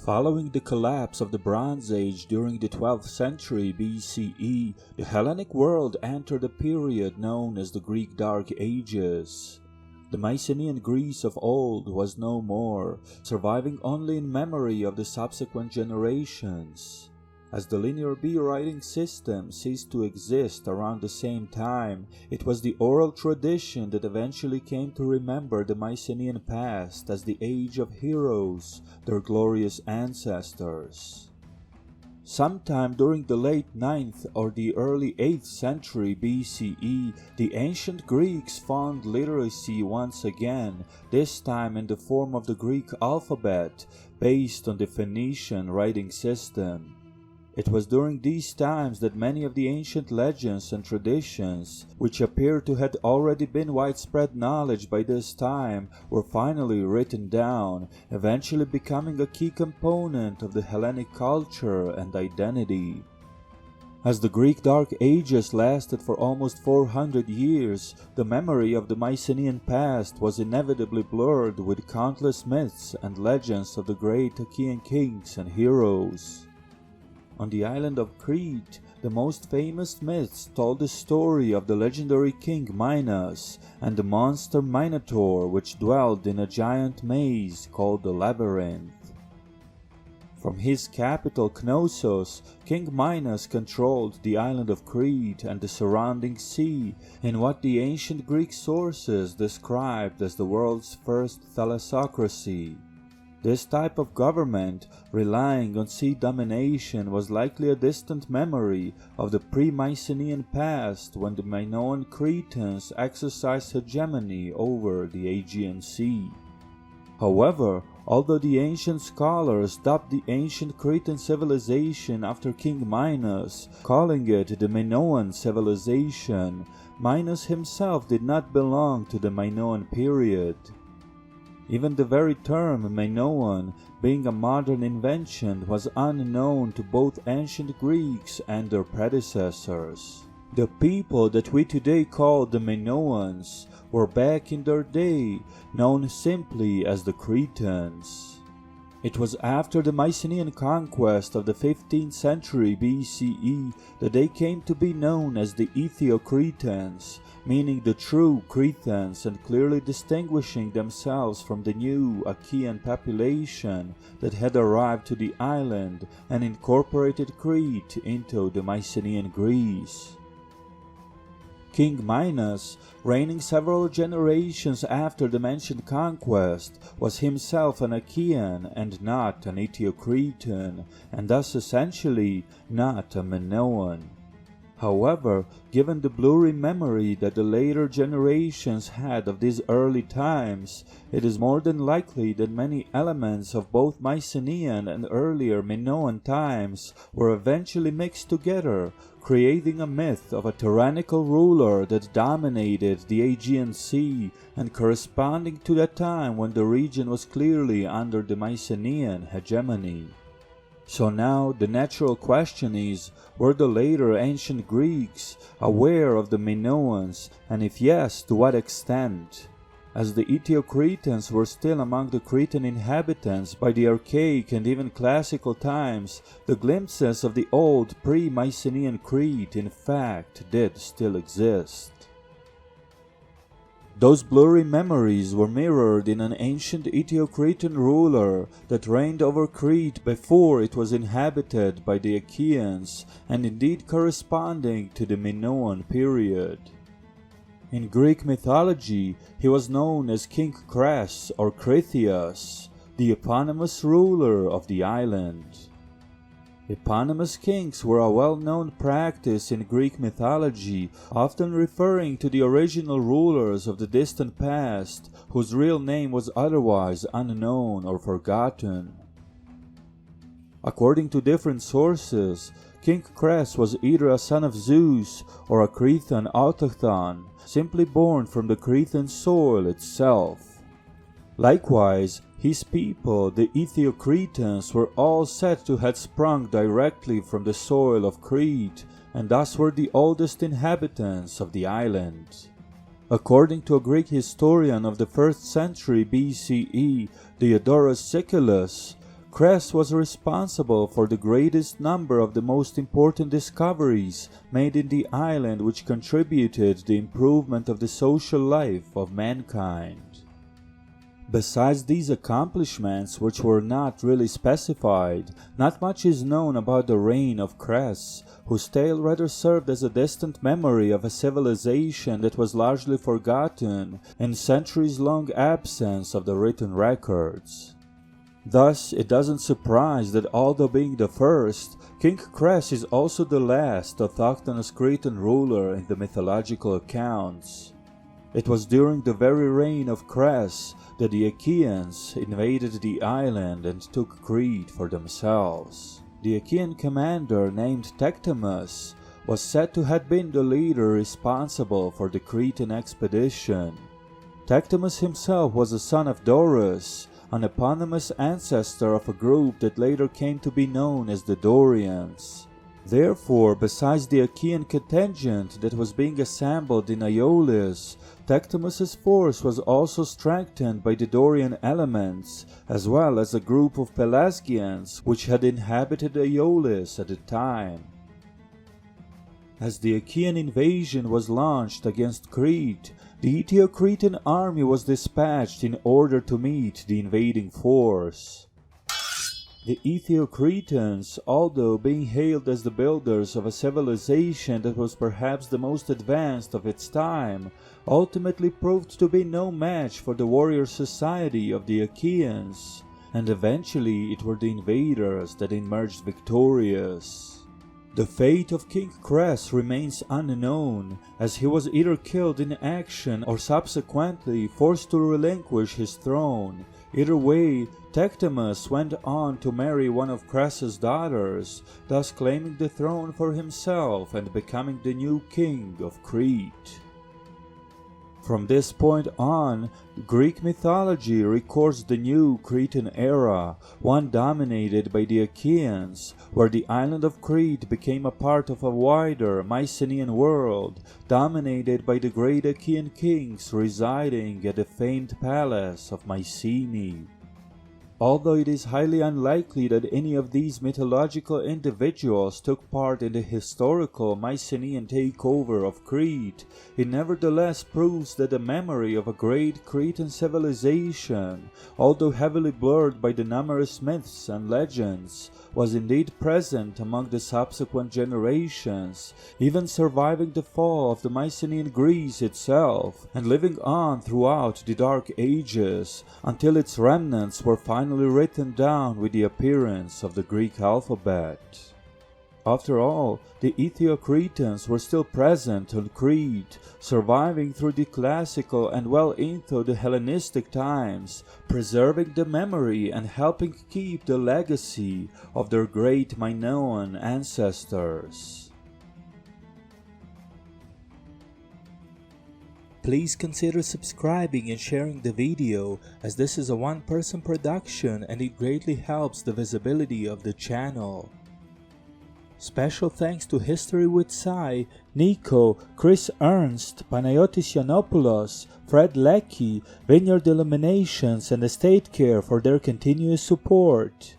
Following the collapse of the Bronze Age during the 12th century BCE, the Hellenic world entered a period known as the Greek Dark Ages. The Mycenaean Greece of old was no more, surviving only in memory of the subsequent generations. As the linear B-writing system ceased to exist around the same time, it was the oral tradition that eventually came to remember the Mycenaean past as the age of heroes, their glorious ancestors. Sometime during the late 9th or the early 8th century BCE, the ancient Greeks found literacy once again, this time in the form of the Greek alphabet, based on the Phoenician writing system. It was during these times that many of the ancient legends and traditions, which appear to have already been widespread knowledge by this time, were finally written down, eventually becoming a key component of the Hellenic culture and identity. As the Greek Dark Ages lasted for almost 400 years, the memory of the Mycenaean past was inevitably blurred with countless myths and legends of the great Achaean kings and heroes. On the island of Crete, the most famous myths told the story of the legendary king Minos and the monster Minotaur, which dwelled in a giant maze called the Labyrinth. From his capital Knossos, King Minos controlled the island of Crete and the surrounding sea in what the ancient Greek sources described as the world's first thalassocracy. This type of government, relying on sea domination, was likely a distant memory of the pre-Mycenaean past when the Minoan Cretans exercised hegemony over the Aegean Sea. However, although the ancient scholars dubbed the ancient Cretan civilization after King Minos, calling it the Minoan civilization, Minos himself did not belong to the Minoan period. Even the very term Minoan, being a modern invention, was unknown to both ancient Greeks and their predecessors. The people that we today call the Minoans were back in their day known simply as the Cretans. It was after the Mycenaean conquest of the 15th century BCE that they came to be known as the Eteocretans, meaning the true Cretans, and clearly distinguishing themselves from the new Achaean population that had arrived to the island and incorporated Crete into the Mycenaean Greece. King Minos, reigning several generations after the mentioned conquest, was himself an Achaean and not an Eteocretan, and thus essentially not a Minoan. However, given the blurry memory that the later generations had of these early times, it is more than likely that many elements of both Mycenaean and earlier Minoan times were eventually mixed together, creating a myth of a tyrannical ruler that dominated the Aegean Sea and corresponding to that time when the region was clearly under the Mycenaean hegemony. So now the natural question is, were the later ancient Greeks aware of the Minoans, and if yes, to what extent? As the Eteocretans were still among the Cretan inhabitants by the archaic and even classical times, the glimpses of the old pre-Mycenaean Crete in fact did still exist. Those blurry memories were mirrored in an ancient Eteocretan ruler that reigned over Crete before it was inhabited by the Achaeans, and indeed corresponding to the Minoan period. In Greek mythology, he was known as King Kres or Cretheus, the eponymous ruler of the island. Eponymous kings were a well-known practice in Greek mythology, often referring to the original rulers of the distant past, whose real name was otherwise unknown or forgotten. According to different sources, King Kres was either a son of Zeus or a Cretan autochthon, simply born from the Cretan soil itself. Likewise, his people, the Eteocretans, were all said to have sprung directly from the soil of Crete, and thus were the oldest inhabitants of the island. According to a Greek historian of the 1st century BCE, Diodorus Siculus, Kres was responsible for the greatest number of the most important discoveries made in the island, which contributed to the improvement of the social life of mankind. Besides these accomplishments, which were not really specified, not much is known about the reign of Kres, whose tale rather served as a distant memory of a civilization that was largely forgotten in centuries-long absence of the written records. Thus, it doesn't surprise that although being the first, King Kres is also the last autochthonous Cretan ruler in the mythological accounts. It was during the very reign of Kres that the Achaeans invaded the island and took Crete for themselves. The Achaean commander named Eteocretans was said to have been the leader responsible for the Cretan expedition. Eteocretans himself was a son of Dorus, an eponymous ancestor of a group that later came to be known as the Dorians. Therefore, besides the Achaean contingent that was being assembled in Aeolus, Eteocretans' force was also strengthened by the Dorian elements, as well as a group of Pelasgians which had inhabited Aeolus at the time. As the Achaean invasion was launched against Crete, the Eteocretan army was dispatched in order to meet the invading force. The Eteocretans, although being hailed as the builders of a civilization that was perhaps the most advanced of its time, ultimately proved to be no match for the warrior society of the Achaeans, and eventually it were the invaders that emerged victorious. The fate of King Kres remains unknown, as he was either killed in action or subsequently forced to relinquish his throne. Either way, Eteocretans went on to marry one of Kres's daughters, thus claiming the throne for himself and becoming the new king of Crete. From this point on, Greek mythology records the new Cretan era, one dominated by the Achaeans, where the island of Crete became a part of a wider Mycenaean world, dominated by the great Achaean kings residing at the famed palace of Mycenae. Although it is highly unlikely that any of these mythological individuals took part in the historical Mycenaean takeover of Crete, it nevertheless proves that the memory of a great Cretan civilization, although heavily blurred by the numerous myths and legends, was indeed present among the subsequent generations, even surviving the fall of the Mycenaean Greece itself, and living on throughout the Dark Ages, until its remnants were finally written down with the appearance of the Greek alphabet. After all, the Eteocretans were still present on Crete, surviving through the classical and well into the Hellenistic times, preserving the memory and helping keep the legacy of their great Minoan ancestors. Please consider subscribing and sharing the video, as this is a one-person production and it greatly helps the visibility of the channel. Special thanks to History with Sai, Nico, Chris Ernst, Panayotis Yiannopoulos, Fred Leckie, Vineyard Illuminations and Estate Care for their continuous support.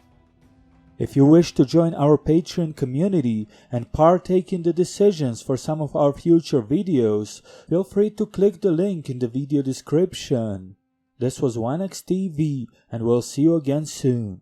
If you wish to join our Patreon community and partake in the decisions for some of our future videos, feel free to click the link in the video description. This was WanaxTV, and we'll see you again soon.